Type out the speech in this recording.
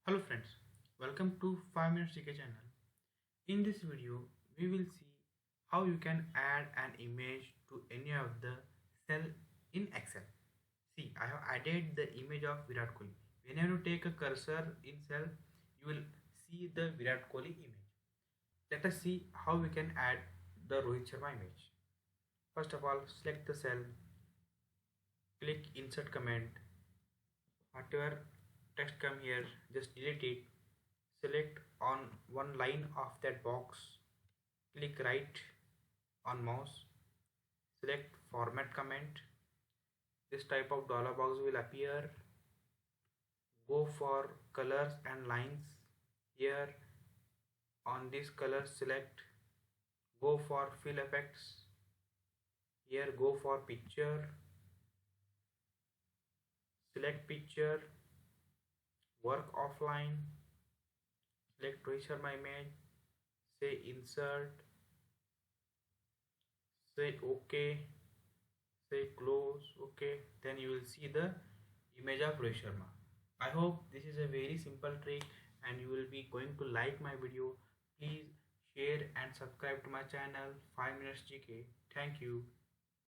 Hello friends, welcome to 5 Minutes GK channel. In this video, we will see how you can add an image to any of the cell in Excel. See, I have added the image of Virat Kohli. Whenever you take a cursor in cell, you will see the Virat Kohli image. Let us see how we can add the Rohit Sharma image. First of all, select the cell, click insert comment, whatever text come here, just delete it. Select on one line of that box, click right on mouse, select format comment. This type of dollar box will appear. Go for colors and lines. Here on this color select, go for fill effects. Here go for picture, select picture, work offline, select Rohit Sharma image, say insert, say OK, say close, OK. Then you will see the image of Rohit Sharma. I hope this is a very simple trick and you will be going to like my video. Please share and subscribe to my channel 5 Minutes GK. Thank you.